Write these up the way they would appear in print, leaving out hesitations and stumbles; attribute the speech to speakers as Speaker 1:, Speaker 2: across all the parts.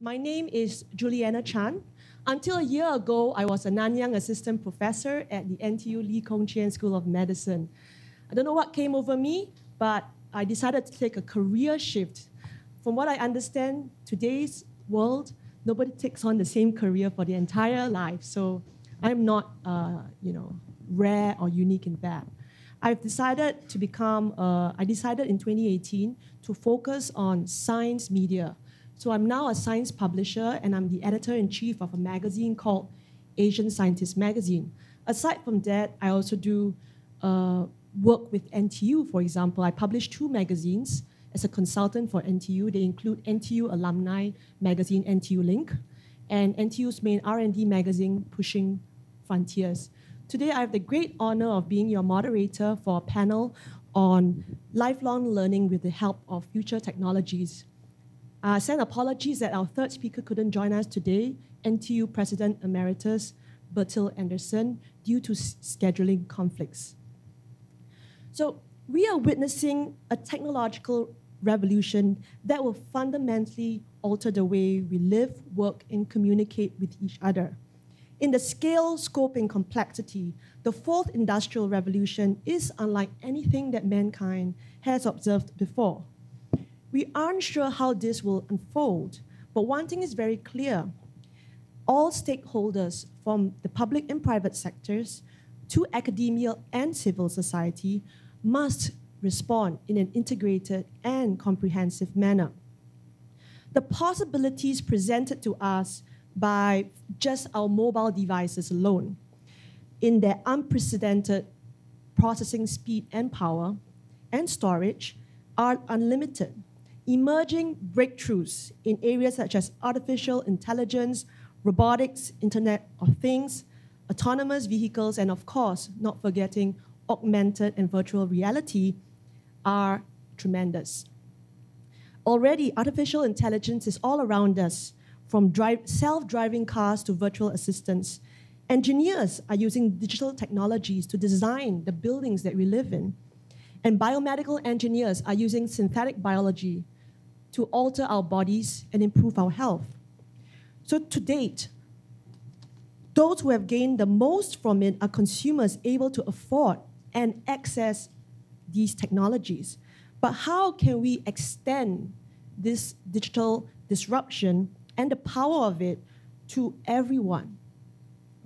Speaker 1: My name is Juliana Chan. Until a year ago, I was a Nanyang assistant professor at the NTU Lee Kong Chian School of Medicine. I don't know what came over me, but I decided to take a career shift. From what I understand, today's world, nobody takes on the same career for the entire life. So I'm not, rare or unique in that. I've decided to become, I decided in 2018 to focus on science media. So I'm now a science publisher, and I'm the editor-in-chief of a magazine called Asian Scientist Magazine. Aside from that, I also do work with NTU, for example. I publish 2 magazines as a consultant for NTU. They include NTU alumni magazine, NTU Link, and NTU's main R&D magazine, Pushing Frontiers. Today, I have the great honor of being your moderator for a panel on lifelong learning with the help of future technologies. I send apologies that our third speaker couldn't join us today, NTU President Emeritus Bertil Anderson, due to scheduling conflicts. So we are witnessing a technological revolution that will fundamentally alter the way we live, work, and communicate with each other. In the scale, scope, and complexity, the fourth industrial revolution is unlike anything that mankind has observed before. We aren't sure how this will unfold, but one thing is very clear. All stakeholders, from the public and private sectors to academia and civil society, must respond in an integrated and comprehensive manner. The possibilities presented to us by just our mobile devices alone, in their unprecedented processing speed and power and storage, are unlimited. Emerging breakthroughs in areas such as artificial intelligence, robotics, Internet of Things, autonomous vehicles, and of course, not forgetting augmented and virtual reality are tremendous. Already, artificial intelligence is all around us, from self-driving cars to virtual assistants. Engineers are using digital technologies to design the buildings that we live in. And biomedical engineers are using synthetic biology to alter our bodies and improve our health. So to date, those who have gained the most from it are consumers able to afford and access these technologies. But how can we extend this digital disruption and the power of it to everyone?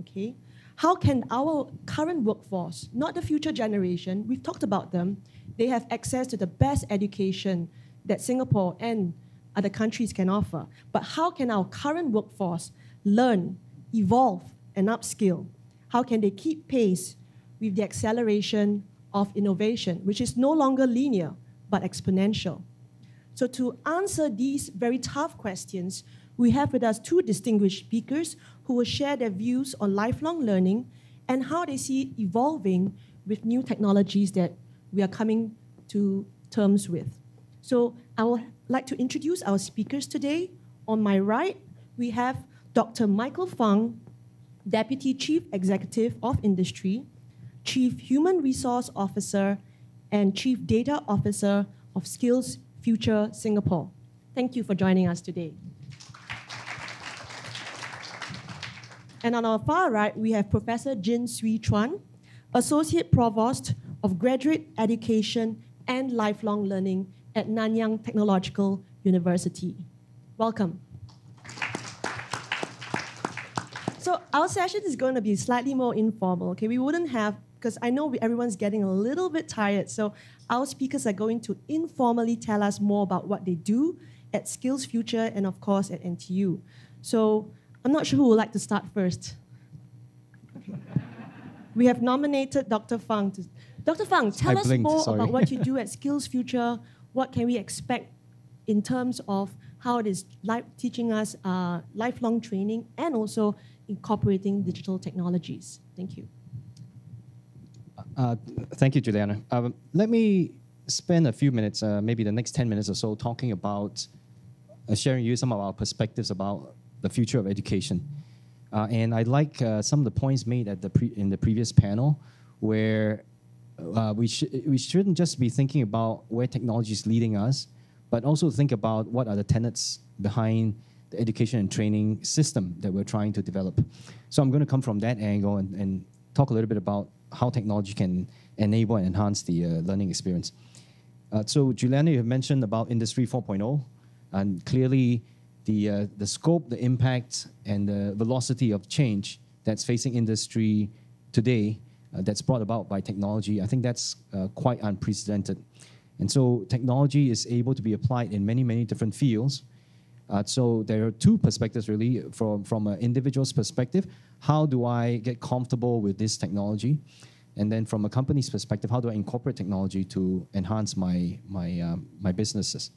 Speaker 1: Okay? How can our current workforce, not the future generation, we've talked about them, they have access to the best education that Singapore and other countries can offer. But how can our current workforce learn, evolve, and upskill? How can they keep pace with the acceleration of innovation, which is no longer linear, but exponential? So to answer these very tough questions, we have with us 2 distinguished speakers who will share their views on lifelong learning and how they see it evolving with new technologies that we are coming to terms with. So I would like to introduce our speakers today. On my right, we have Dr. Michael Fung, Deputy Chief Executive of Industry, Chief Human Resource Officer, and Chief Data Officer of Skills Future Singapore. Thank you for joining us today. And on our far right, we have Professor Jin Swee Chuan, Associate Provost of Graduate Education and Lifelong Learning at Nanyang Technological University. Welcome. So our session is going to be slightly more informal, okay? We wouldn't have, because I know everyone's getting a little bit tired, so our speakers are going to informally tell us more about what they do at Skills Future and of course at NTU. So I'm not sure who would like to start first. Okay. We have nominated Dr. Fung. Dr. Fung, tell us more about what you do at Skills Future. What can we expect in terms of how it is teaching us lifelong training and also incorporating digital technologies? Thank you.
Speaker 2: Thank you, Juliana. Let me spend a few minutes, maybe the next 10 minutes or so, talking about sharing you some of our perspectives about the future of education. And I like some of the points made at in the previous panel, where we shouldn't just be thinking about where technology is leading us, but also think about what are the tenets behind the education and training system that we're trying to develop. So I'm going to come from that angle and talk a little bit about how technology can enable and enhance the learning experience. So Juliana, you have mentioned about Industry 4.0, and clearly the scope, the impact, and the velocity of change that's facing industry today that's brought about by technology, I think that's quite unprecedented. And so technology is able to be applied in many, many different fields. So there are two perspectives really from an individual's perspective. How do I get comfortable with this technology? And then from a company's perspective, how do I incorporate technology to enhance my businesses?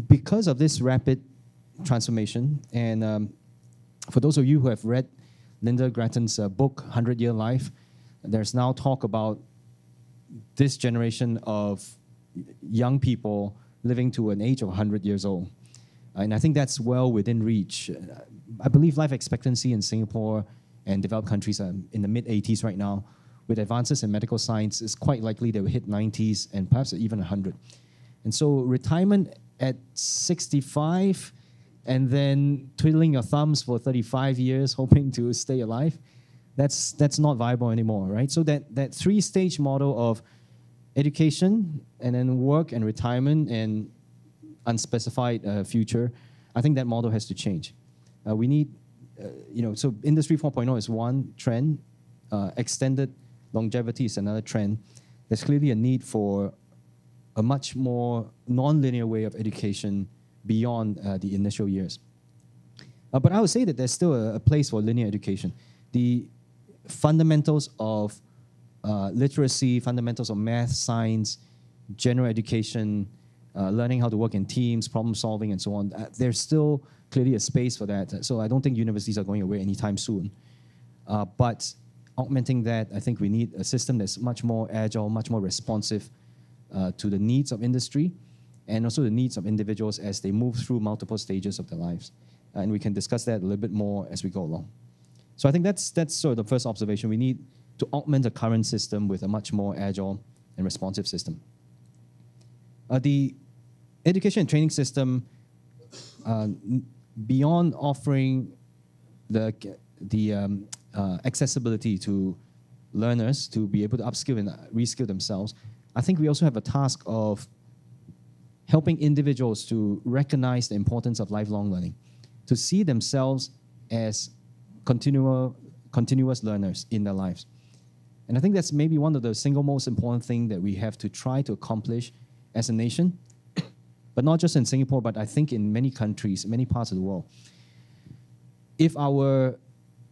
Speaker 2: Because of this rapid transformation, and for those of you who have read Linda Grattan's book, 100-Year Life, there's now talk about this generation of young people living to an age of 100 years old. And I think that's well within reach. I believe life expectancy in Singapore and developed countries are in the mid-80s right now. With advances in medical science, it's quite likely they will hit 90s and perhaps even 100. And so retirement at 65 and then twiddling your thumbs for 35 years, hoping to stay alive, that's not viable anymore, right? So that three-stage model of education and then work and retirement and unspecified future, I think that model has to change. We need, so Industry 4.0 is one trend. Extended longevity is another trend. There's clearly a need for a much more non-linear way of education beyond the initial years. But I would say that there's still a place for linear education. The fundamentals of literacy, fundamentals of math, science, general education, learning how to work in teams, problem solving, and so on, there's still clearly a space for that. So I don't think universities are going away anytime soon. But augmenting that, I think we need a system that's much more agile, much more responsive to the needs of industry and also the needs of individuals as they move through multiple stages of their lives. And we can discuss that a little bit more as we go along. So I think that's sort of the first observation. We need to augment the current system with a much more agile and responsive system. The education and training system, beyond offering the accessibility to learners to be able to upskill and reskill themselves, I think we also have a task of helping individuals to recognize the importance of lifelong learning, to see themselves as continuous learners in their lives. And I think that's maybe one of the single most important thing that we have to try to accomplish as a nation, but not just in Singapore, but I think in many countries, many parts of the world. If our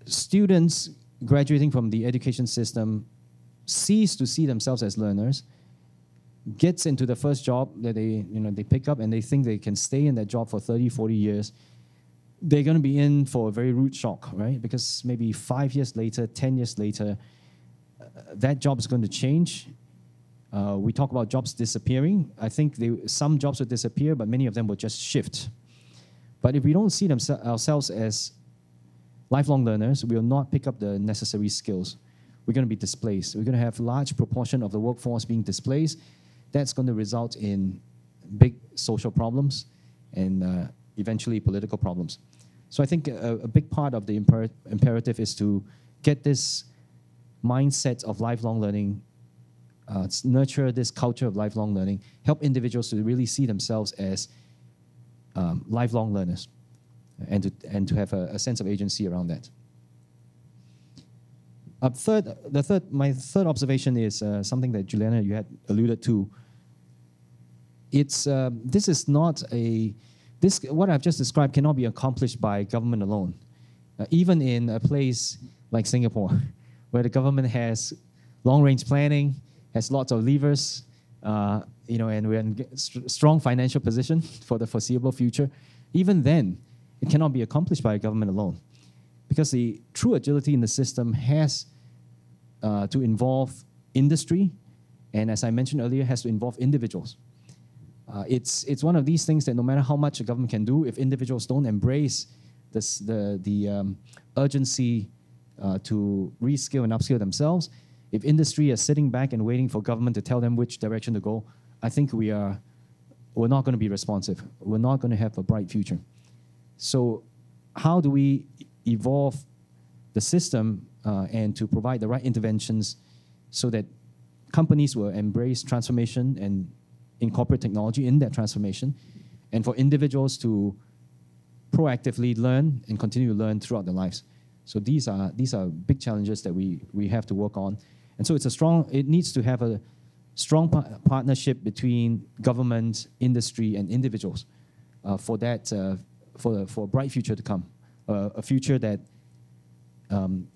Speaker 2: students graduating from the education system cease to see themselves as learners, gets into the first job that they pick up and they think they can stay in that job for 30, 40 years, they're going to be in for a very rude shock, right? Because maybe 5 years later, 10 years later, that job is going to change. We talk about jobs disappearing. I think some jobs will disappear, but many of them will just shift. But if we don't see ourselves as lifelong learners, we will not pick up the necessary skills. We're going to be displaced. We're going to have a large proportion of the workforce being displaced. That's going to result in big social problems and eventually political problems. So I think a big part of the imperative is to get this mindset of lifelong learning, nurture this culture of lifelong learning, help individuals to really see themselves as lifelong learners and to have a sense of agency around that. My third observation is something that Juliana, you had alluded to. This is not what I've just described cannot be accomplished by government alone. Even in a place like Singapore, where the government has long-range planning, has lots of levers, and we're in a strong financial position for the foreseeable future, even then, it cannot be accomplished by a government alone. Because the true agility in the system has to involve industry, and as I mentioned earlier, has to involve individuals. It's one of these things that no matter how much a government can do, if individuals don't embrace the urgency to reskill and upskill themselves, if industry is sitting back and waiting for government to tell them which direction to go, I think we are we're not going to be responsive. We're not going to have a bright future. So how do we evolve the system and to provide the right interventions so that companies will embrace transformation and incorporate technology in that transformation, and for individuals to proactively learn and continue to learn throughout their lives. So these are big challenges that we have to work on. And so it needs to have a strong partnership between government, industry, and individuals for a bright future to come, a future that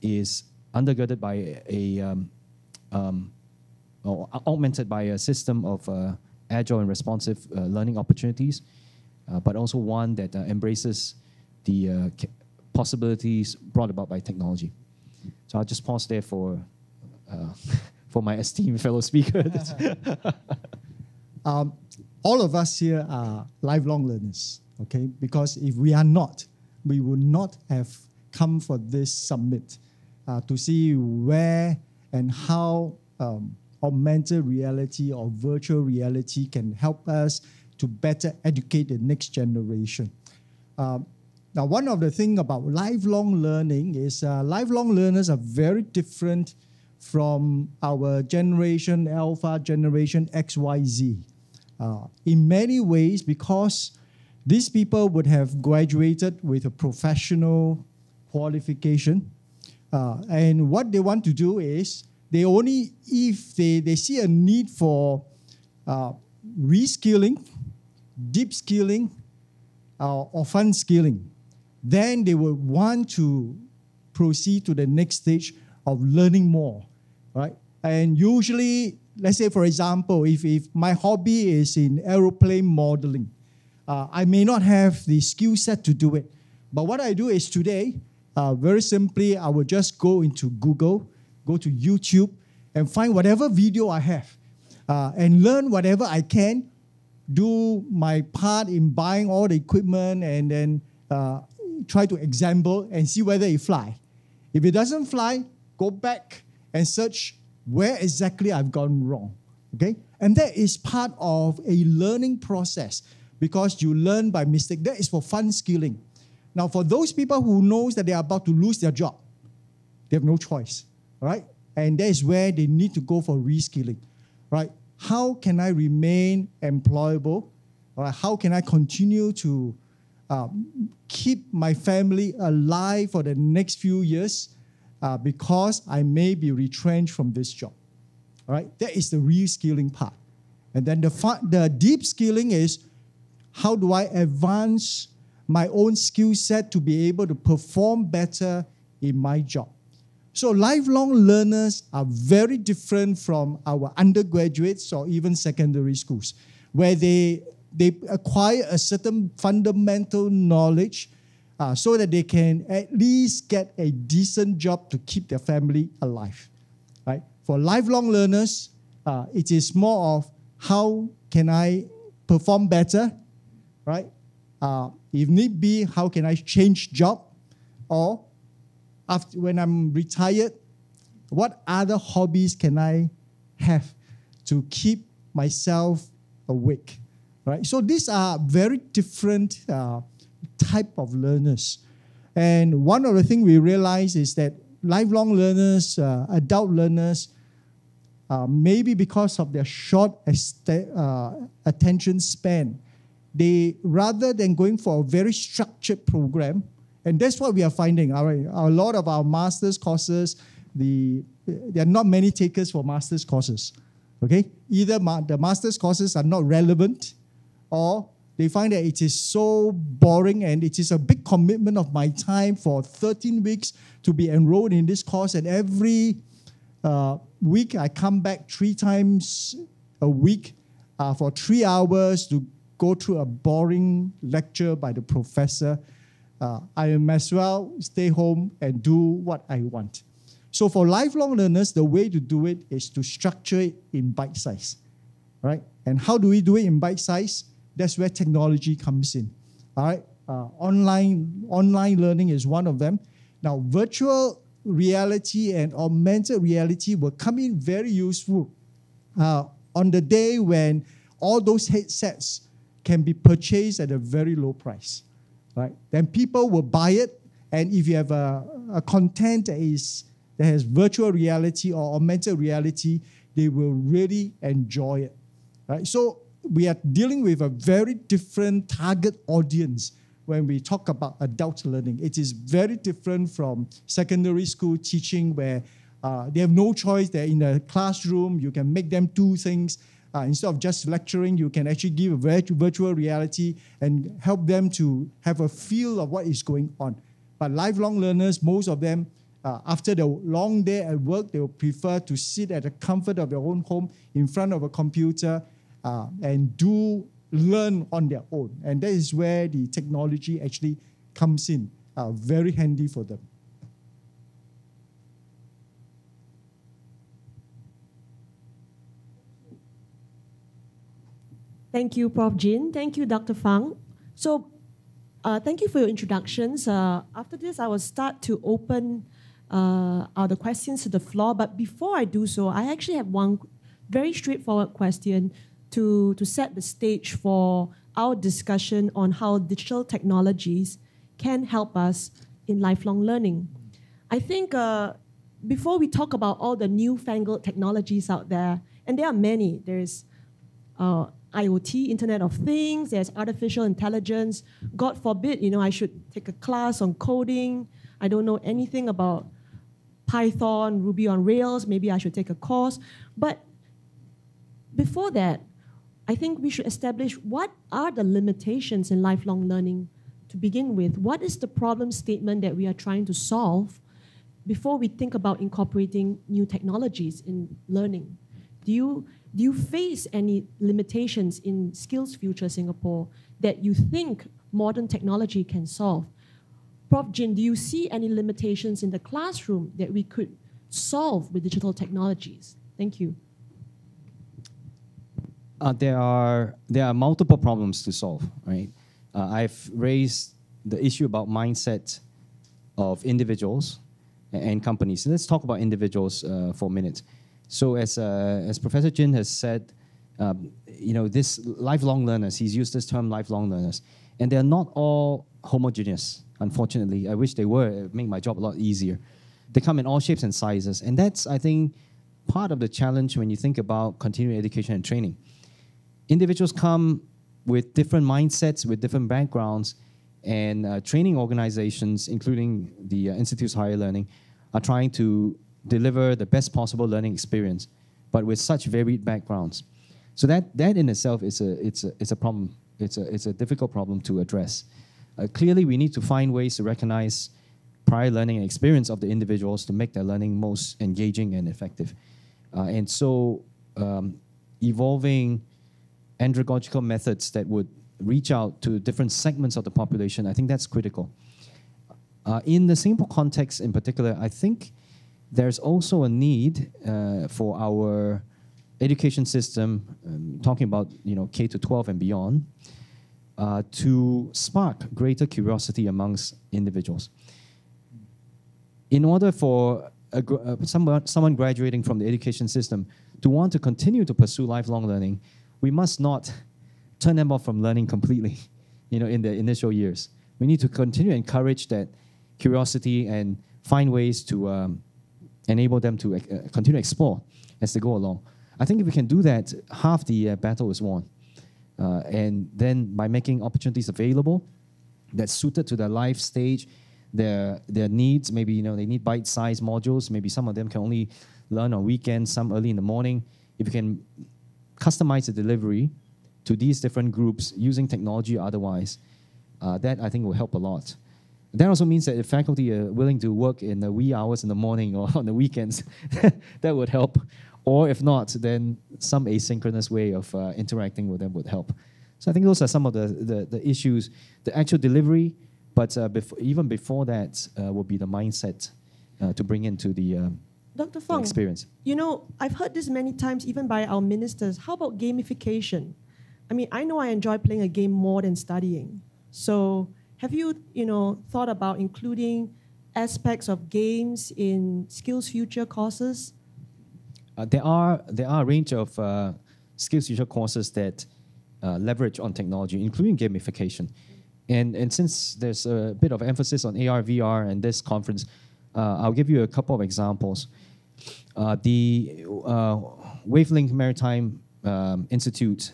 Speaker 2: is undergirded by or augmented by a system of agile and responsive learning opportunities, but also one that embraces the possibilities brought about by technology. So I'll just pause there for my esteemed fellow speakers.
Speaker 3: All of us here are lifelong learners, okay? Because if we are not, we would not have come for this summit to see where and how augmented reality or virtual reality can help us to better educate the next generation. Now, one of the things about lifelong learning is lifelong learners are very different from our generation Alpha, generation XYZ. In many ways, because these people would have graduated with a professional qualification, and what they want to do is if they see a need for reskilling, deep skilling, or fun skilling, then they will want to proceed to the next stage of learning more, right? And usually, let's say, for example, if my hobby is in aeroplane modeling, I may not have the skill set to do it. But what I do is today, very simply, I will just go into Google, go to YouTube, and find whatever video I have, and learn whatever I can, do my part in buying all the equipment, and then try to assemble and see whether it flies. If it doesn't fly, go back and search where exactly I've gone wrong, okay? And that is part of a learning process because you learn by mistake. That is for fun skilling. Now, for those people who knows that they are about to lose their job, they have no choice, right? And that is where they need to go for reskilling, right? How can I remain employable? Right? How can I continue to keep my family alive for the next few years because I may be retrenched from this job, right? That is the reskilling part. And then the deep skilling is, how do I advance my own skill set to be able to perform better in my job? So lifelong learners are very different from our undergraduates or even secondary schools, where they acquire a certain fundamental knowledge so that they can at least get a decent job to keep their family alive. Right? For lifelong learners, it is more of how can I perform better, right? If need be, how can I change job? Or after, when I'm retired, what other hobbies can I have to keep myself awake? Right? So these are very different type of learners. And one of the things we realize is that lifelong learners, adult learners, maybe because of their short attention span, they, rather than going for a very structured program, and that's what we are finding. A lot of our master's courses, there are not many takers for master's courses. Okay? Either the master's courses are not relevant, or they find that it is so boring and it is a big commitment of my time for 13 weeks to be enrolled in this course. And every week I come back 3 times a week for 3 hours to go through a boring lecture by the professor. I may as well stay home and do what I want. So for lifelong learners, the way to do it is to structure it in bite size, right? And how do we do it in bite size? That's where technology comes in, all right? Online learning is one of them. Now, virtual reality and augmented reality will come in very useful on the day when all those headsets can be purchased at a very low price, right? Then people will buy it, and if you have a content that has virtual reality or augmented reality, they will really enjoy it, right? So we are dealing with a very different target audience when we talk about adult learning. It is very different from secondary school teaching where they have no choice. They're in a classroom. You can make them do things. Instead of just lecturing, you can actually give a virtual reality and help them to have a feel of what is going on. But lifelong learners, most of them, after the long day at work, they will prefer to sit at the comfort of their own home in front of a computer and learn on their own. And that is where the technology actually comes in, very handy for them.
Speaker 1: Thank you, Prof. Jin. Thank you, Dr. Fung. So thank you for your introductions. After this, I will start to open the questions to the floor. But before I do so, I actually have one very straightforward question to set the stage for our discussion on how digital technologies can help us in lifelong learning. I think before we talk about all the newfangled technologies out there, and there are many, there's IoT, Internet of Things, there's artificial intelligence. God forbid, I should take a class on coding. I don't know anything about Python, Ruby on Rails. Maybe I should take a course. But before that, I think we should establish what are the limitations in lifelong learning to begin with. What is the problem statement that we are trying to solve before we think about incorporating new technologies in learning? Do you face any limitations in Skills Future Singapore that you think modern technology can solve? Prof. Jin, do you see any limitations in the classroom that we could solve with digital technologies? Thank you.
Speaker 2: There are multiple problems to solve, right? I've raised the issue about mindset of individuals and companies. Let's talk about individuals for a minute. So as Professor Jin has said, this lifelong learners, he's used this term lifelong learners, and they're not all homogeneous, unfortunately. I wish they were. It would make my job a lot easier. They come in all shapes and sizes, and that's, I think, part of the challenge when you think about continuing education and training. Individuals come with different mindsets, with different backgrounds, and training organizations, including the Institutes of Higher Learning, are trying to deliver the best possible learning experience, but with such varied backgrounds. So that in itself is a problem. It's a difficult problem to address. Clearly, we need to find ways to recognize prior learning and experience of the individuals to make their learning most engaging and effective. And so evolving andragogical methods that would reach out to different segments of the population, I think that's critical. In the Singapore context in particular, I think there's also a need for our education system, talking about K to 12 and beyond, to spark greater curiosity amongst individuals. In order for someone graduating from the education system to want to continue to pursue lifelong learning, we must not turn them off from learning completely, in the initial years. We need to continue to encourage that curiosity and find ways to enable them to continue to explore as they go along. I think if we can do that, half the battle is won. And then by making opportunities available that's suited to their life stage, their needs, maybe they need bite-sized modules, maybe some of them can only learn on weekends, some early in the morning. If you can customize the delivery to these different groups using technology or otherwise, that I think will help a lot. That also means that if faculty are willing to work in the wee hours in the morning or on the weekends, that would help. Or if not, then some asynchronous way of interacting with them would help. So I think those are some of the issues. The actual delivery, but even before that will be the mindset to bring into the
Speaker 1: Dr. Fung,
Speaker 2: experience.
Speaker 1: I've heard this many times, even by our ministers. How about gamification? I mean, I know I enjoy playing a game more than studying. So have you, thought about including aspects of games in Skills Future courses?
Speaker 2: There are a range of Skills Future courses that leverage on technology, including gamification. And since there's a bit of emphasis on AR, VR and this conference, I'll give you a couple of examples. The Wavelength Maritime Institute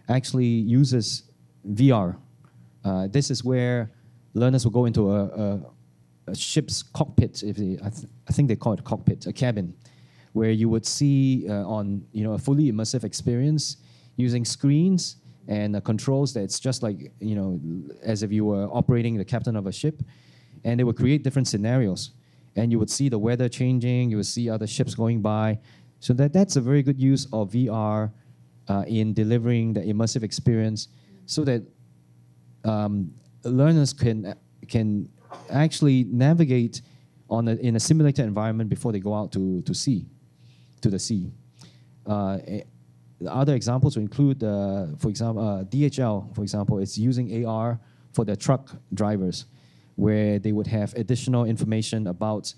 Speaker 2: actually uses VR. This is where learners will go into a ship's cockpit. I think they call it a cockpit, a cabin, where you would see on a fully immersive experience using screens and controls that's just like as if you were operating the captain of a ship, and they would create different scenarios, and you would see the weather changing, you would see other ships going by, so that's a very good use of VR in delivering the immersive experience, so that learners can actually navigate in a simulated environment before they go out to the sea. Other examples will include, for example, DHL, for example, is using AR for their truck drivers, where they would have additional information about,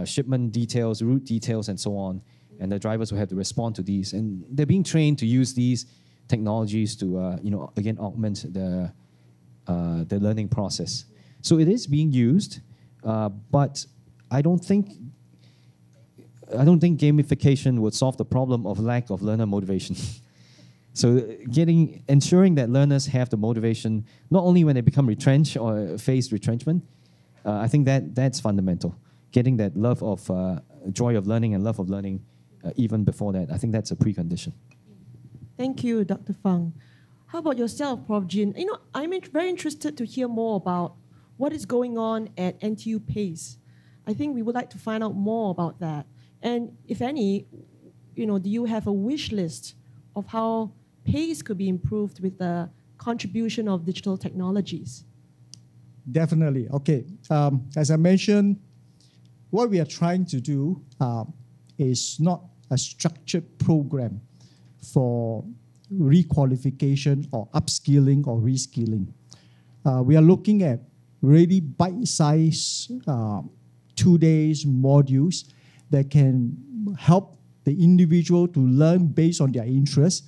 Speaker 2: shipment details, route details, and so on, and the drivers will have to respond to these, and they're being trained to use these technologies to, again, augment the learning process. So it is being used, but I don't think gamification would solve the problem of lack of learner motivation. So ensuring that learners have the motivation, not only when they become retrenched or face retrenchment, I think that's fundamental. Getting that love of joy of learning and love of learning even before that, I think that's a precondition.
Speaker 1: Thank you, Dr. Fung. How about yourself, Prof. Jin? I'm very interested to hear more about what is going on at NTU PACE. I think we would like to find out more about that. And if any, do you have a wish list of how PACE could be improved with the contribution of digital technologies?
Speaker 3: Definitely. Okay. As I mentioned, what we are trying to do is not a structured program for requalification or upskilling or reskilling. We are looking at really bite-sized 2 days modules that can help the individual to learn based on their interests.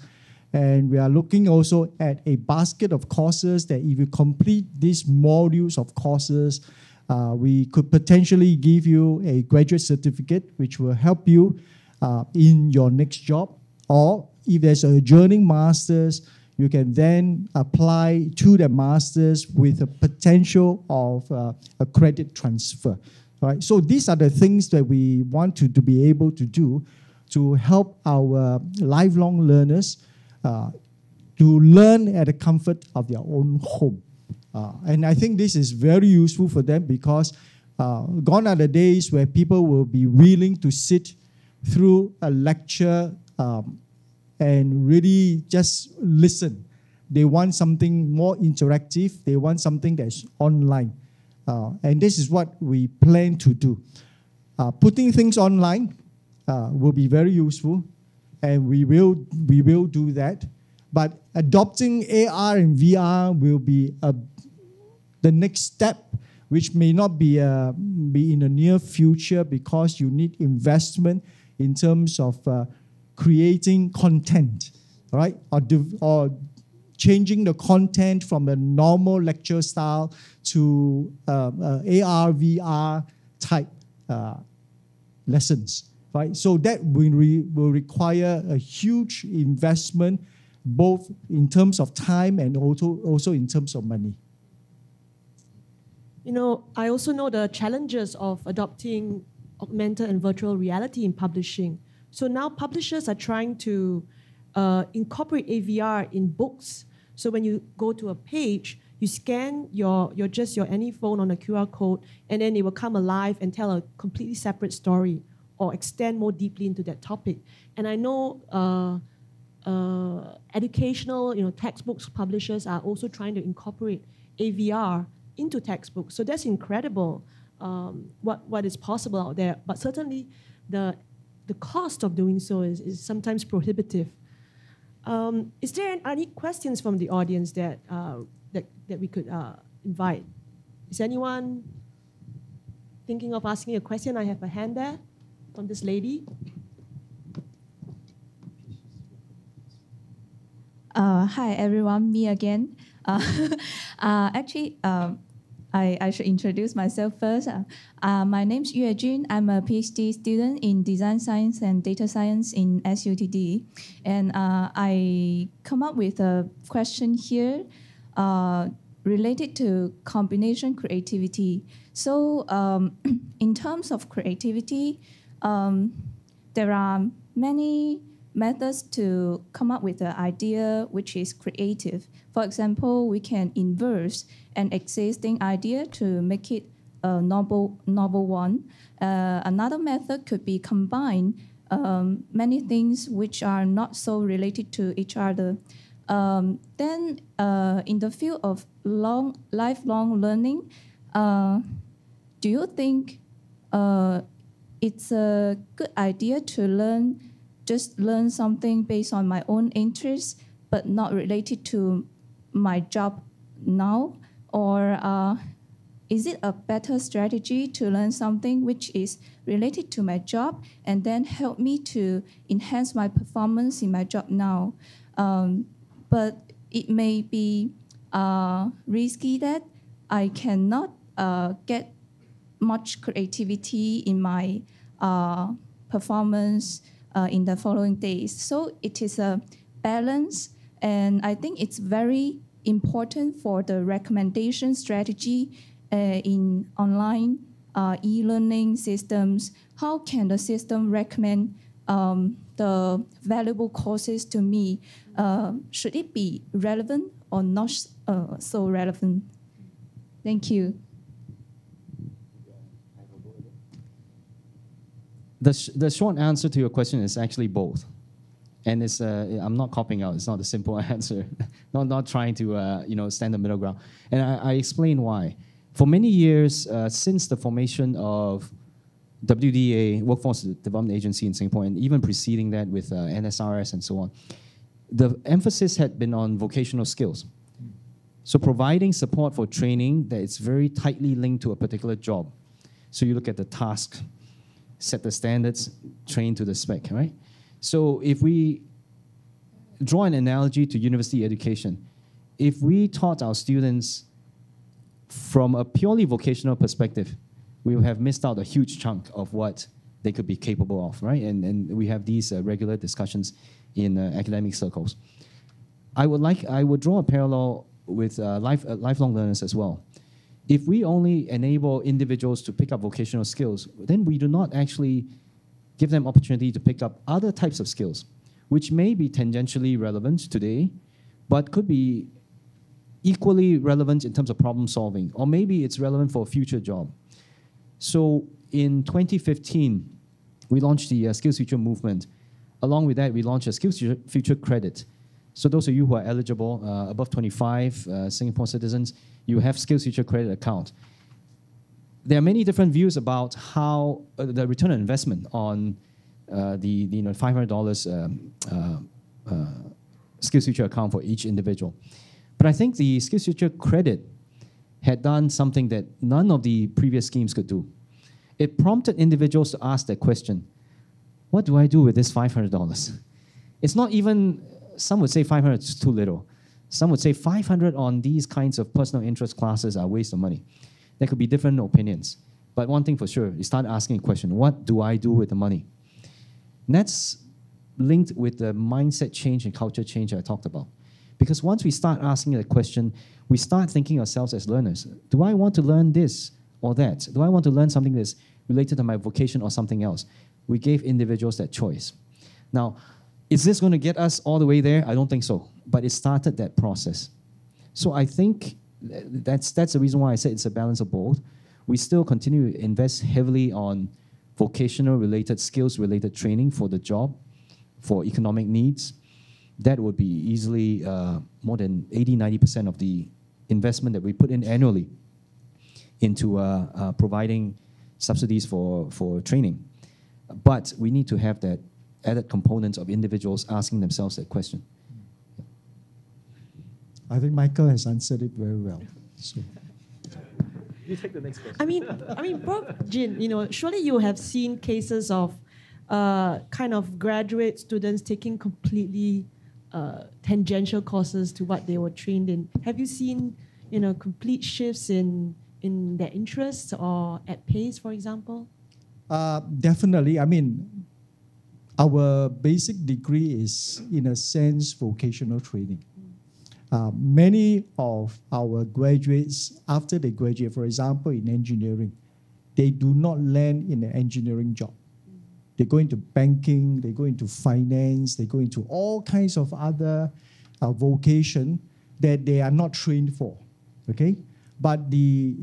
Speaker 3: And we are looking also at a basket of courses that if you complete these modules of courses, we could potentially give you a graduate certificate which will help you in your next job. Or if there's a adjourning master's, you can then apply to the master's with a potential of a credit transfer. Right? So these are the things that we want to be able to do to help our lifelong learners to learn at the comfort of their own home. And I think this is very useful for them because gone are the days where people will be willing to sit through a lecture and really just listen. They want something more interactive. They want something that's online. And this is what we plan to do. Putting things online will be very useful, and we will do that. But adopting AR and VR will be the next step, which may not be in the near future because you need investment in terms of creating content, right? Or changing the content from a normal lecture style to AR, VR type lessons, right? So that will require a huge investment, both in terms of time and also in terms of money.
Speaker 1: I also know the challenges of adopting augmented and virtual reality in publishing. So now publishers are trying to incorporate AVR in books. So when you go to a page, you scan your any phone on a QR code, and then it will come alive and tell a completely separate story or extend more deeply into that topic. And I know educational, textbooks publishers are also trying to incorporate AVR into textbooks. So that's incredible what is possible out there. But certainly the cost of doing so is sometimes prohibitive. Is there any questions from the audience that we could invite? Is anyone thinking of asking a question? I have a hand there from this lady.
Speaker 4: Hi everyone, me again. Actually, I should introduce myself first. My name's Yue Jun. I'm a PhD student in Design Science and Data Science in SUTD. And I come up with a question here related to combination creativity. So in terms of creativity, there are many methods to come up with an idea which is creative. For example, we can inverse an existing idea to make it a novel one. Another method could be combine many things which are not so related to each other. Then in the field of lifelong learning, do you think it's a good idea to just learn something based on my own interests, but not related to my job now? Or is it a better strategy to learn something which is related to my job and then help me to enhance my performance in my job now? But it may be risky that I cannot get much creativity in my performance in the following days. So it is a balance, and I think it's very important for the recommendation strategy in online e-learning systems. How can the system recommend the valuable courses to me? Should it be relevant or not so relevant? Thank you.
Speaker 2: The short answer to your question is actually both. And it's, I'm not copying out. It's not a simple answer. not trying to stand the middle ground. And I explain why. For many years, since the formation of WDA, Workforce Development Agency in Singapore, and even preceding that with NSRS and so on, the emphasis had been on vocational skills. So providing support for training that is very tightly linked to a particular job. So you look at the task, set the standards, train to the spec, right? So if we draw an analogy to university education, if we taught our students from a purely vocational perspective, we would have missed out a huge chunk of what they could be capable of, right? And we have these regular discussions in academic circles. I would draw a parallel with lifelong learners as well. If we only enable individuals to pick up vocational skills, then we do not actually give them opportunity to pick up other types of skills, which may be tangentially relevant today, but could be equally relevant in terms of problem solving, or maybe it's relevant for a future job. So in 2015, we launched the Skills Future movement. Along with that, we launched a Skills Future credit. So those of you who are eligible, above 25, Singapore citizens, you have Skills Future credit account. There are many different views about how the return on investment on the $500 Skills Future account for each individual. But I think the Skills Future credit had done something that none of the previous schemes could do. It prompted individuals to ask that question, what do I do with this $500? It's not even, some would say 500 is too little. Some would say 500 on these kinds of personal interest classes are a waste of money. There could be different opinions. But one thing for sure, you start asking a question, what do I do with the money? And that's linked with the mindset change and culture change I talked about. Because once we start asking the question, we start thinking ourselves as learners. Do I want to learn this or that? Do I want to learn something that's related to my vocation or something else? We gave individuals that choice. Now, is this going to get us all the way there? I don't think so. But it started that process. So I think that's the reason why I said it's a balance of both. We still continue to invest heavily on vocational-related, skills-related training for the job, for economic needs. That would be easily more than 80-90% of the investment that we put in annually into providing subsidies for training. But we need to have that added component of individuals asking themselves that question.
Speaker 3: I think Michael has answered it very well. So.
Speaker 2: You take the next question.
Speaker 1: I mean, Prof. Jin, surely you have seen cases of kind of graduate students taking completely tangential courses to what they were trained in. Have you seen, complete shifts in their interests or at pace, for example?
Speaker 3: Definitely. I mean, our basic degree is, in a sense, vocational training. Many of our graduates, after they graduate, for example, in engineering, they do not land in an engineering job. They go into banking, they go into finance, they go into all kinds of other vocation that they are not trained for, okay? But the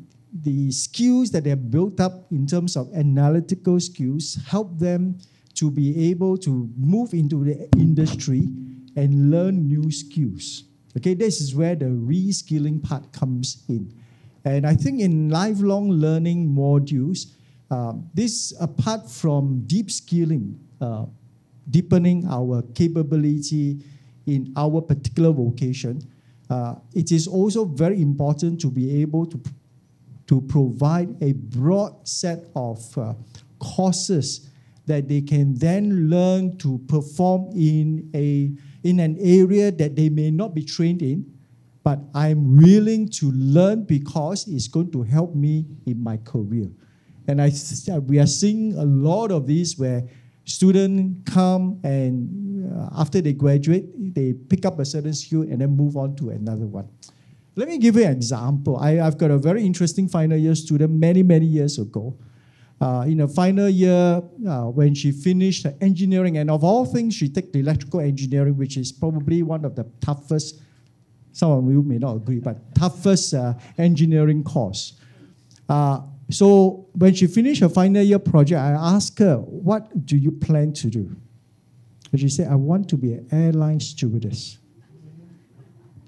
Speaker 3: skills that they have built up in terms of analytical skills help them to be able to move into the industry and learn new skills. Okay, this is where the reskilling part comes in. And I think in lifelong learning modules, this, apart from deep skilling, deepening our capability in our particular vocation, it is also very important to be able to provide a broad set of courses that they can then learn to perform in an area that they may not be trained in, but I'm willing to learn because it's going to help me in my career. And we are seeing a lot of these where students come and after they graduate, they pick up a certain skill and then move on to another one. Let me give you an example. I've got a very interesting final year student many, many years ago. In the final year, when she finished engineering, and of all things, she took the electrical engineering, which is probably one of the toughest, some of you may not agree, but toughest engineering course. So when she finished her final year project, I asked her, what do you plan to do? And she said, I want to be an airline stewardess.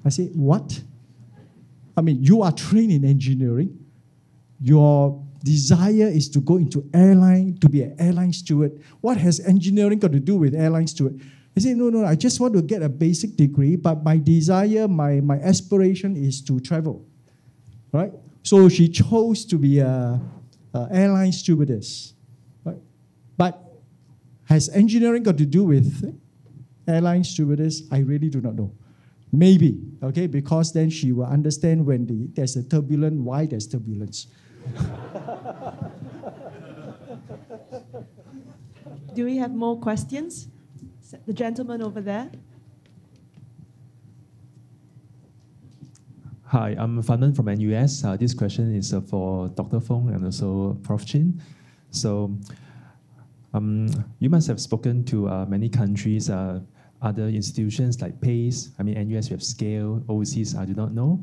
Speaker 3: I said, what? I mean, you are trained in engineering. Your desire is to go into airline, to be an airline steward. What has engineering got to do with airline steward? I said, no, I just want to get a basic degree, but my desire, my aspiration is to travel, right? So she chose to be an airline stewardess, right? But has engineering got to do with airline stewardess? I really do not know. Maybe, okay, because then she will understand when there's a turbulence, why there's turbulence.
Speaker 1: Do we have more questions? The gentleman over there.
Speaker 5: Hi, I'm Fun from NUS. This question is for Dr. Fung and also Prof. Chin. So you must have spoken to many countries, other institutions like PACE. I mean, NUS, we have Scale. Overseas, I do not know.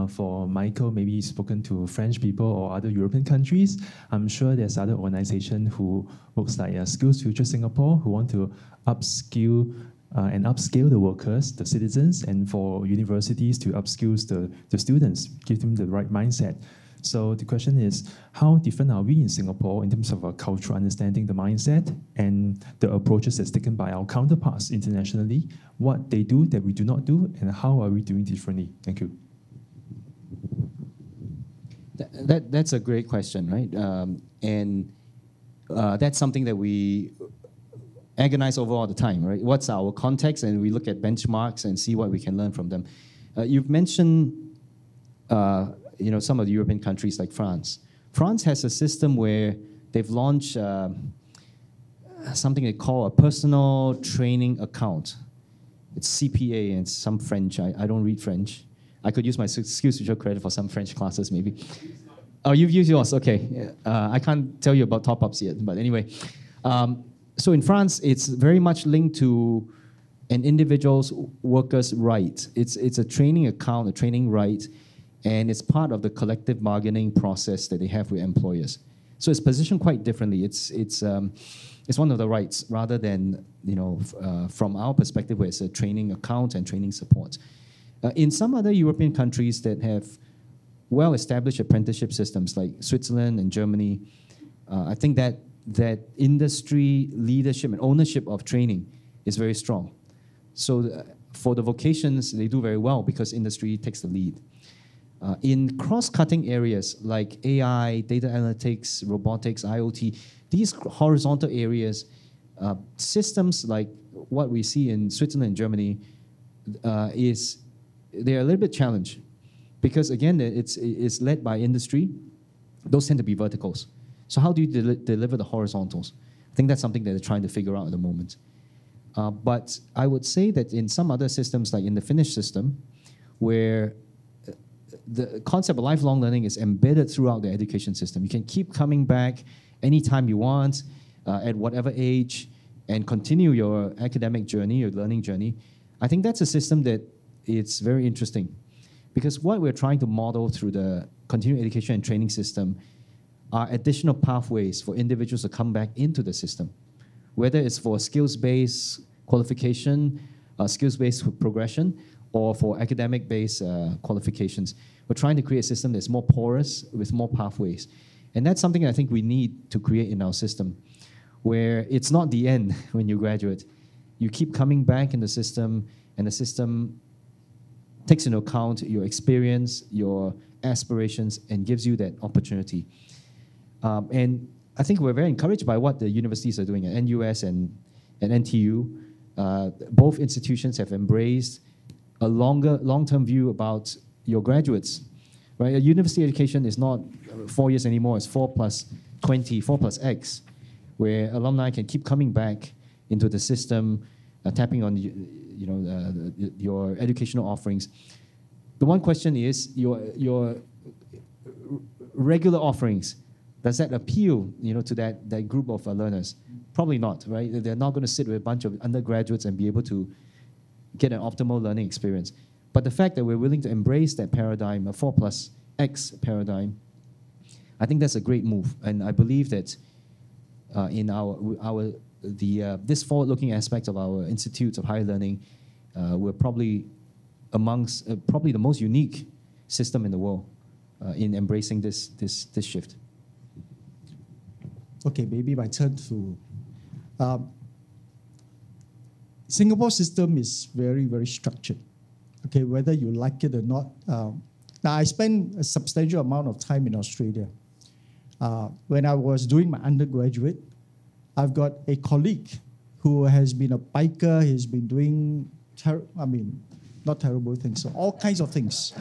Speaker 5: For Michael, maybe he's spoken to French people or other European countries. I'm sure there's other organizations who works like Skills Future Singapore, who want to upskill and upscale the workers, the citizens, and for universities to upskill the students, give them the right mindset. So the question is, how different are we in Singapore in terms of our cultural understanding, the mindset, and the approaches that's taken by our counterparts internationally, what they do that we do not do, and how are we doing differently? Thank you.
Speaker 2: That's a great question, right? And that's something that we agonize over all the time, right? What's our context? And we look at benchmarks and see what we can learn from them. You've mentioned some of the European countries like France. France has a system where they've launched something they call a personal training account. It's CPA and some French. I don't read French. I could use my Skills Future credit for some French classes maybe. Oh, you've used yours, okay. I can't tell you about top-ups yet, but anyway. So in France, it's very much linked to an individual's worker's right. It's a training account, a training right, and it's part of the collective bargaining process that they have with employers. So it's positioned quite differently. It's one of the rights rather than from our perspective where it's a training account and training support. In some other European countries that have well-established apprenticeship systems like Switzerland and Germany, I think that industry leadership and ownership of training is very strong. So for the vocations, they do very well because industry takes the lead. In cross-cutting areas like AI, data analytics, robotics, IoT, these horizontal areas, systems like what we see in Switzerland and Germany they're a little bit challenged because, again, it's led by industry. Those tend to be verticals. So how do you deliver the horizontals? I think that's something that they're trying to figure out at the moment. But I would say that in some other systems, like in the Finnish system, where the concept of lifelong learning is embedded throughout the education system. You can keep coming back anytime you want, at whatever age, and continue your academic journey, your learning journey. I think that's a system that it's very interesting. Because what we're trying to model through the continuing education and training system are additional pathways for individuals to come back into the system. Whether it's for skills-based qualification, skills-based progression, or for academic-based qualifications. We're trying to create a system that's more porous with more pathways. And that's something I think we need to create in our system, where it's not the end when you graduate. You keep coming back in the system, and the system takes into account your experience, your aspirations, and gives you that opportunity. And I think we're very encouraged by what the universities are doing at NUS and NTU. Both institutions have embraced a long-term view about your graduates, right? A university education is not 4 years anymore. It's 4 plus 20, 4 plus X, where alumni can keep coming back into the system, tapping on your educational offerings. The one question is your regular offerings. Does that appeal, to that group of learners? Probably not, right? They're not going to sit with a bunch of undergraduates and be able to get an optimal learning experience. But the fact that we're willing to embrace that paradigm, a 4 plus X paradigm, I think that's a great move. And I believe that in this forward-looking aspect of our institutes of higher learning, we're probably amongst probably the most unique system in the world in embracing this shift.
Speaker 3: Okay, maybe my turn to... Singapore system is very, very structured. Okay, whether you like it or not. Now, I spent a substantial amount of time in Australia. When I was doing my undergraduate, I've got a colleague who has been a biker. He's been doing, not terrible things, so all kinds of things.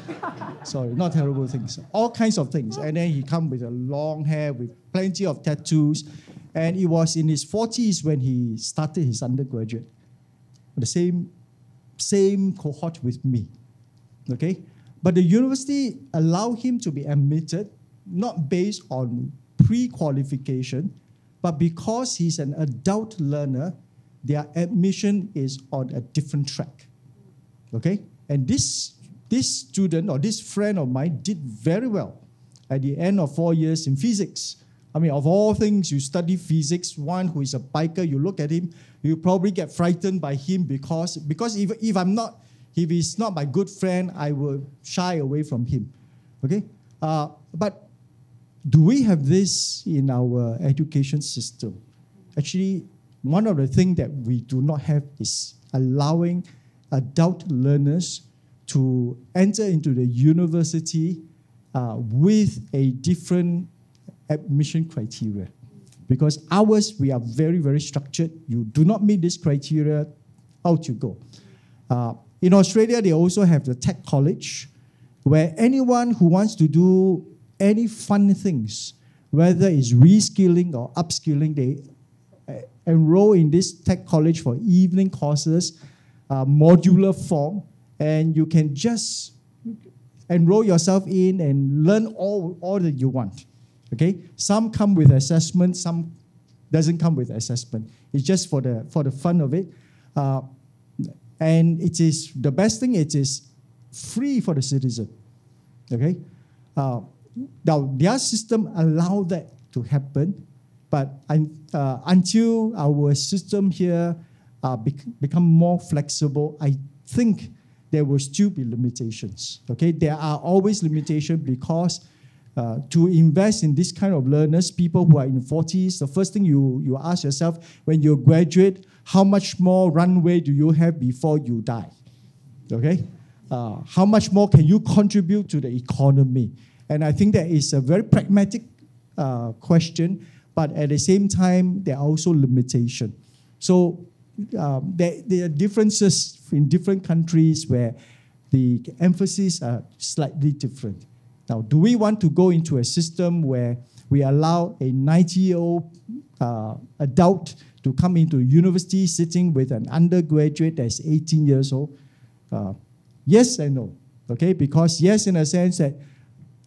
Speaker 3: Sorry, not terrible things, all kinds of things. And then he come with a long hair, with plenty of tattoos. And it was in his 40s when he started his undergraduate. The same cohort with me, okay? But the university allowed him to be admitted, not based on pre-qualification, but because he's an adult learner, their admission is on a different track, okay? And this student or this friend of mine did very well at the end of 4 years in physics. Of all things, you study physics, one who is a biker, you look at him, you probably get frightened by him because if he's not my good friend, I will shy away from him, okay? But do we have this in our education system? Actually, one of the things that we do not have is allowing adult learners to enter into the university with a different admission criteria. Because ours, we are very, very structured. You do not meet this criteria, out you go. In Australia, they also have the tech college, where anyone who wants to do any fun things, whether it's reskilling or upskilling, they enroll in this tech college for evening courses, modular form, and you can just enroll yourself in and learn all that you want. Okay, some come with assessment, some doesn't come with assessment. It's just for the fun of it, and it is the best thing. It is free for the citizen. Okay, now their system allow that to happen, but until our system here become more flexible, I think there will still be limitations. Okay, there are always limitations because. To invest in this kind of learners, people who are in 40s, the first thing you ask yourself when you graduate, how much more runway do you have before you die? Okay? How much more can you contribute to the economy? And I think that is a very pragmatic question, but at the same time, there are also limitations. So there are differences in different countries where the emphasis are slightly different. Now, do we want to go into a system where we allow a 90-year-old adult to come into university sitting with an undergraduate that's 18 years old? Yes and no, okay? Because yes, in a sense that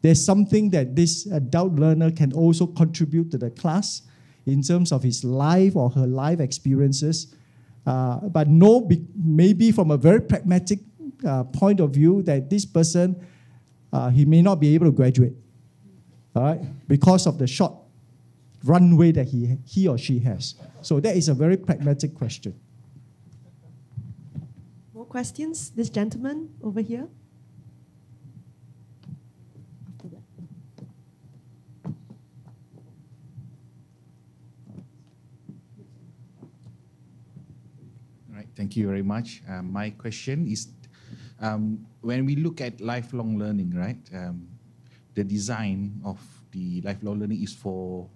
Speaker 3: there's something that this adult learner can also contribute to the class in terms of his life or her life experiences. But no, maybe from a very pragmatic point of view that this person, he may not be able to graduate, all right, because of the short runway that he or she has. So that is a very pragmatic question.
Speaker 1: More questions? This gentleman over here.
Speaker 6: All right, thank you very much. My question is, when we look at lifelong learning, right, the design of the lifelong learning is for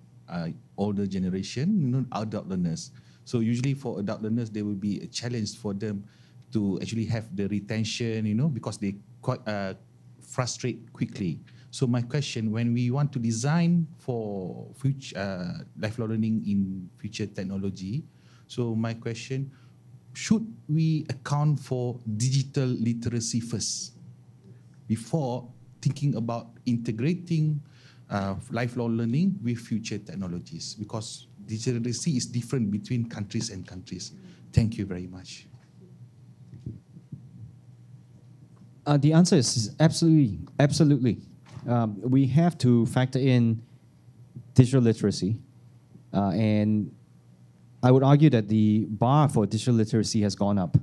Speaker 6: older generation, adult learners. So usually for adult learners, there will be a challenge for them to actually have the retention, because they quite frustrate quickly. So my question, when we want to design for future lifelong learning in future technology, so my question, should we account for digital literacy first before thinking about integrating lifelong learning with future technologies? Because digital literacy is different between countries and countries. Thank you very much.
Speaker 2: The answer is absolutely, absolutely. We have to factor in digital literacy, and I would argue that the bar for digital literacy has gone up,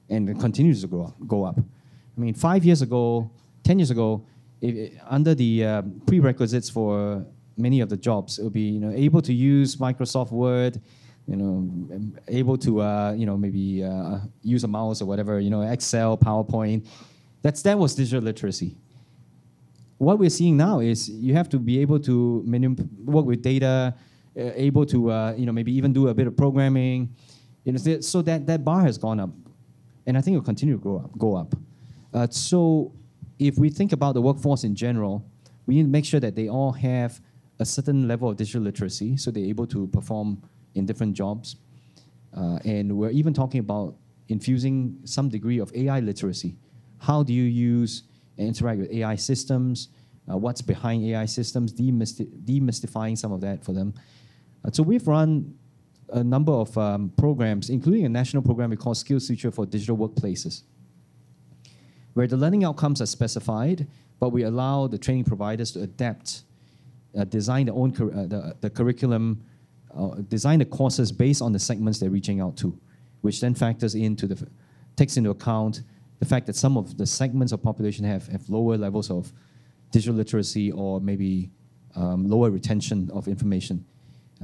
Speaker 2: and it continues to go up. I mean, 5 years ago, 10 years ago, under the prerequisites for many of the jobs, it would be able to use Microsoft Word, able to maybe use a mouse or whatever, Excel, PowerPoint. That was digital literacy. What we're seeing now is you have to be able to work with data, able to maybe even do a bit of programming, so that bar has gone up, and I think it will continue to go up. So if we think about the workforce in general, we need to make sure that they all have a certain level of digital literacy, so they're able to perform in different jobs. And we're even talking about infusing some degree of AI literacy. How do you use and interact with AI systems? What's behind AI systems? Demystifying some of that for them. So we've run a number of programs, including a national program we call Skills Future for Digital Workplaces, where the learning outcomes are specified, but we allow the training providers to adapt, design their own the curriculum, design the courses based on the segments they're reaching out to, which then takes into account the fact that some of the segments of population have lower levels of digital literacy or maybe lower retention of information.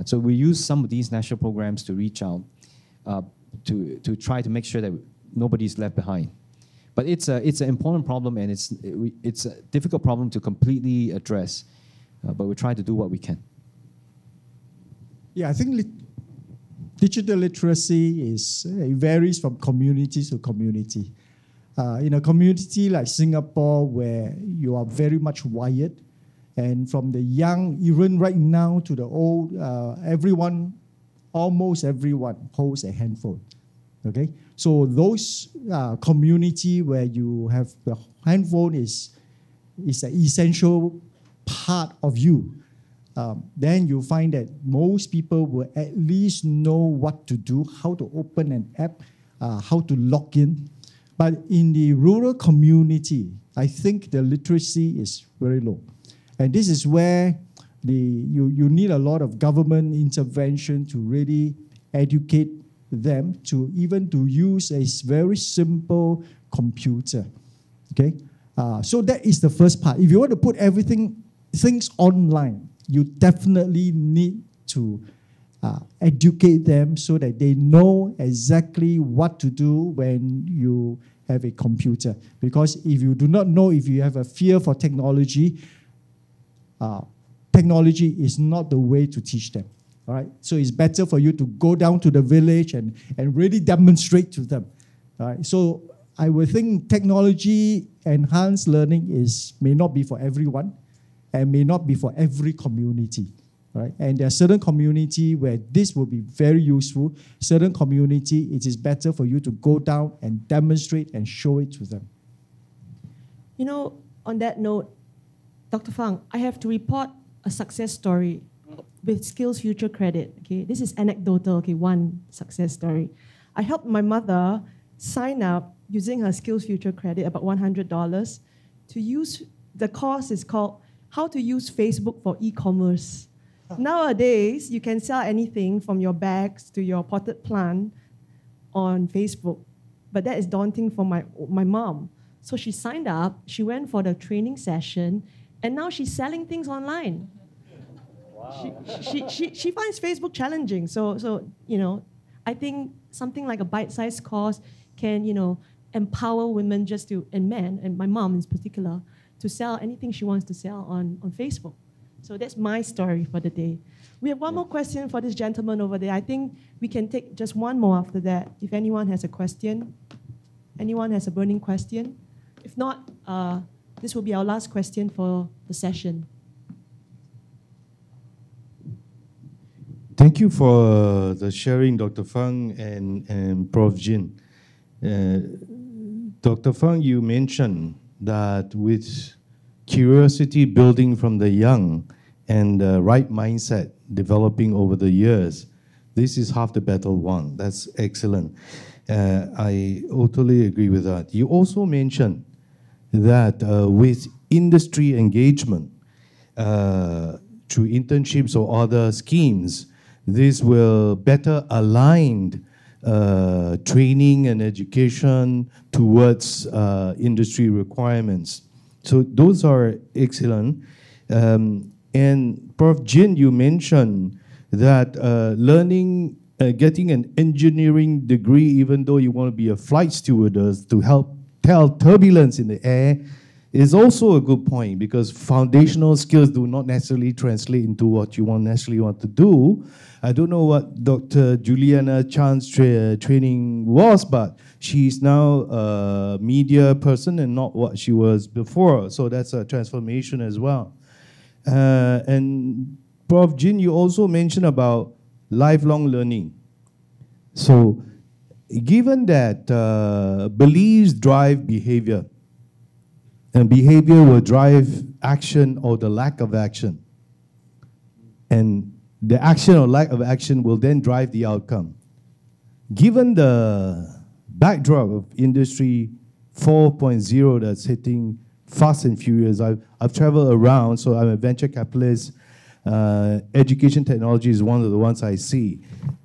Speaker 2: So we use some of these national programs to reach out to try to make sure that nobody's left behind. But it's an important problem, and it's a difficult problem to completely address. But we try to do what we can.
Speaker 3: Yeah, I think digital literacy it varies from community to community. In a community like Singapore, where you are very much wired, and from the young, even right now, to the old, almost everyone holds a handphone. Okay, so those community where you have the handphone is an essential part of you. Then you find that most people will at least know what to do, how to open an app, how to log in. But in the rural community, I think the literacy is very low. And this is where you need a lot of government intervention to really educate them to even to use a very simple computer. Okay, so that is the first part. If you want to put things online, you definitely need to educate them so that they know exactly what to do when you have a computer. Because if you do not know, if you have a fear for technology, technology is not the way to teach them. All right, so it's better for you to go down to the village and really demonstrate to them. All right, so I would think technology enhanced learning may not be for everyone and may not be for every community. Right? And there are certain community where this will be very useful. Certain community, it is better for you to go down and demonstrate and show it to them.
Speaker 1: You know, on that note, Dr. Fung, I have to report a success story with Skills Future Credit. Okay, this is anecdotal. Okay, one success story. I helped my mother sign up using her Skills Future Credit, about $100, to use, the course is called How to Use Facebook for E-commerce. Nowadays, you can sell anything from your bags to your potted plant on Facebook. But that is daunting for my mom. So she signed up, she went for the training session, and now she's selling things online. Wow. She finds Facebook challenging. So you know, I think something like a bite-sized course can, you know, empower women and men, and my mom in particular, to sell anything she wants to sell on Facebook. So that's my story for the day. We have one more question for this gentleman over there. I think we can take just one more after that. If anyone has a question, anyone has a burning question. If not, this will be our last question for the session.
Speaker 7: Thank you for the sharing, Dr. Fung and Prof. Jin. Dr. Fung, you mentioned that with curiosity building from the young and the right mindset developing over the years, this is half the battle won. That's excellent. I totally agree with that. You also mentioned that with industry engagement through internships or other schemes, this will better align training and education towards industry requirements. So those are excellent. And Prof. Jin, you mentioned that getting an engineering degree, even though you want to be a flight stewardess to help tell turbulence in the air, is also a good point, because foundational skills do not necessarily translate into what you necessarily want to do. I don't know what Dr. Juliana Chan's training was, but she's now a media person and not what she was before. So that's a transformation as well. And Prof. Jin, you also mentioned about lifelong learning. So given that beliefs drive behavior, and behavior will drive action or the lack of action, and the action or lack of action will then drive the outcome. Given the backdrop of Industry 4.0 that's hitting fast and furious, I've traveled around, so I'm a venture capitalist. Education technology is one of the ones I see.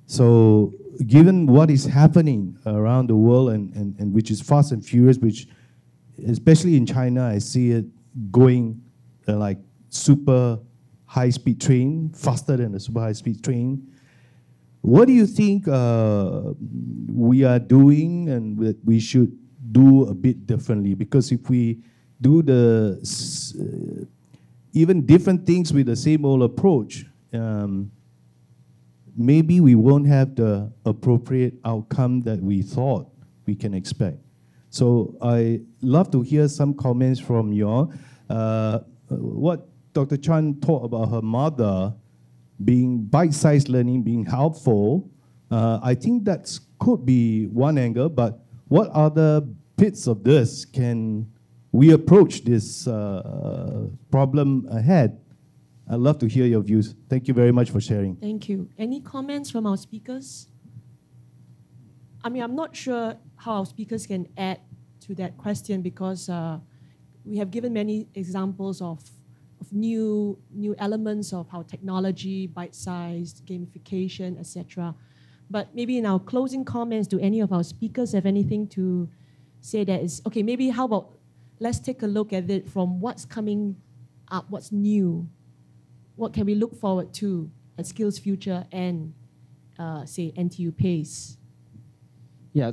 Speaker 7: So given what is happening around the world and which is fast and furious, which especially in China, I see it going like super high-speed train, faster than a super high-speed train. What do you think we are doing and that we should do a bit differently? Because if we do even different things with the same old approach, maybe we won't have the appropriate outcome that we thought we can expect. So I love to hear some comments from you all. What Dr. Chan taught about her mother being bite-sized learning, being helpful, I think that could be one angle, but what other bits of this can we approach this problem ahead? I'd love to hear your views. Thank you very much for sharing.
Speaker 1: Thank you. Any comments from our speakers? I mean, I'm not sure how our speakers can add to that question, because we have given many examples of new elements of how technology, bite-sized, gamification, etc. But maybe in our closing comments, do any of our speakers have anything to say that is, okay, maybe how about let's take a look at it from what's coming up, what's new, what can we look forward to at Skills Future and, say, NTU PACE?
Speaker 2: Yeah,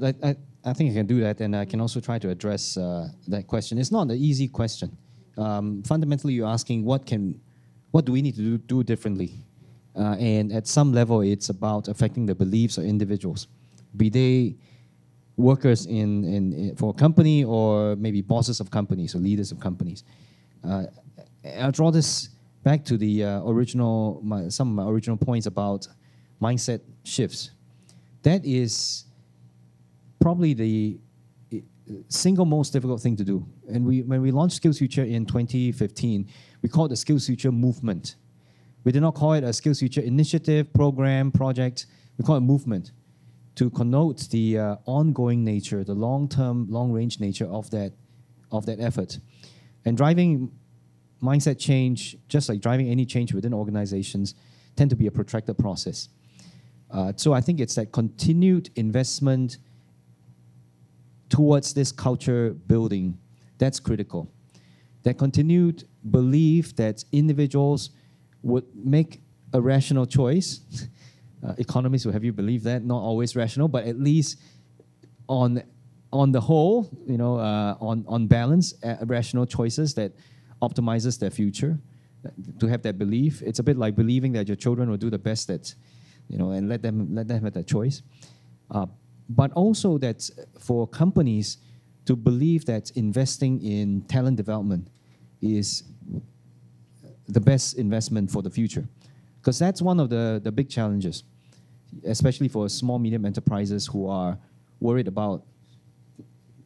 Speaker 2: I think I can do that, and I can also try to address that question. It's not an easy question. Fundamentally, you're asking what do we need to do differently? And at some level, it's about affecting the beliefs of individuals, be they workers for a company or maybe bosses of companies or leaders of companies. I'll draw this back to the some of my original points about mindset shifts. That is probably the single most difficult thing to do. And when we launched SkillsFuture in 2015, we called it the SkillsFuture movement. We did not call it a SkillsFuture initiative, program, project. We call it movement to connote the ongoing nature, the long-term, long-range nature of that effort. And driving mindset change, just like driving any change within organizations, tend to be a protracted process. So I think it's that continued investment towards this culture building that's critical. That continued belief that individuals would make a rational choice. Economists will have you believe that, not always rational, but at least on the whole, on balance, rational choices that optimizes their future. To have that belief, it's a bit like believing that your children will do the best that, and let them have that choice. But also that for companies to believe that investing in talent development is the best investment for the future. Because that's one of the big challenges, especially for small, medium enterprises who are worried about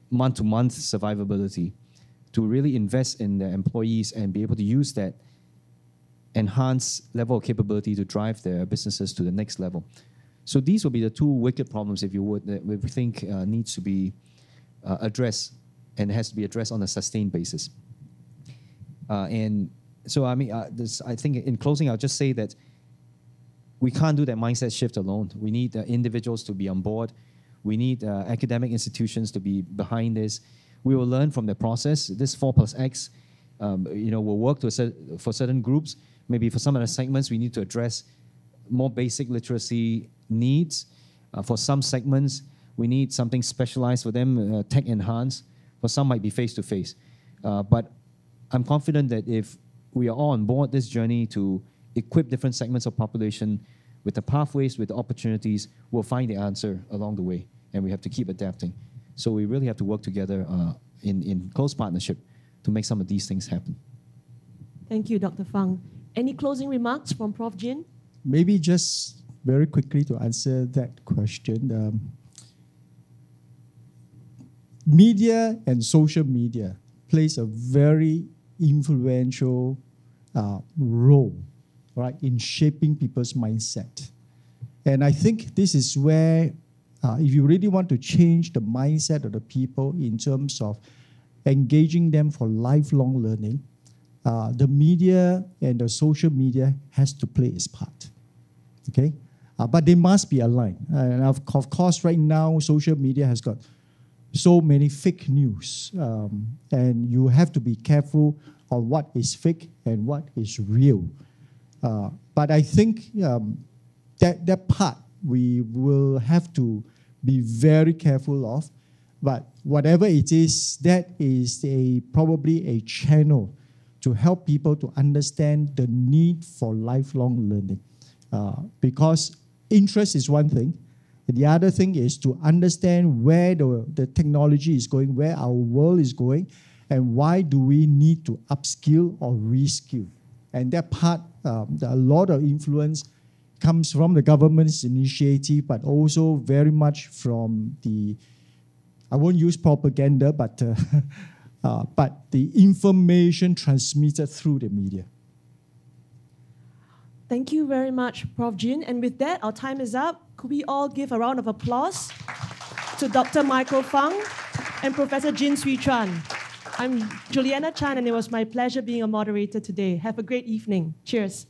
Speaker 2: month-to-month survivability, to really invest in their employees and be able to use that enhanced level of capability to drive their businesses to the next level. So these will be the two wicked problems, if you would, that we think needs to be addressed and has to be addressed on a sustained basis. And so, I think in closing, I'll just say that we can't do that mindset shift alone. We need individuals to be on board. We need academic institutions to be behind this. We will learn from the process. This 4+X, will work for certain groups. Maybe for some of the segments, we need to address more basic literacy needs. For some segments, we need something specialized for them, tech enhanced. For some, might be face-to-face. But I'm confident that if we are all on board this journey to equip different segments of population with the pathways, with the opportunities, we'll find the answer along the way, and we have to keep adapting. So we really have to work together in close partnership to make some of these things happen.
Speaker 1: Thank you, Dr. Fung. Any closing remarks from Prof. Jin?
Speaker 3: Maybe just very quickly to answer that question. Media and social media plays a very influential role, right, in shaping people's mindset. And I think this is where, if you really want to change the mindset of the people in terms of engaging them for lifelong learning, the media and the social media has to play its part, okay? But they must be aligned. And of course, right now, social media has got so many fake news, and you have to be careful on what is fake and what is real. But I think that part we will have to be very careful of. But whatever it is, that is probably a channel to help people to understand the need for lifelong learning. Because interest is one thing. The other thing is to understand where the technology is going, where our world is going, and why do we need to upskill or reskill. And that part, a lot of influence comes from the government's initiative, but also very much from I won't use propaganda, but the information transmitted through the media.
Speaker 1: Thank you very much, Prof. Jin. And with that, our time is up. Could we all give a round of applause to Dr. Michael Fung and Professor Jin Swee Chuan. I'm Juliana Chan, and it was my pleasure being a moderator today. Have a great evening. Cheers.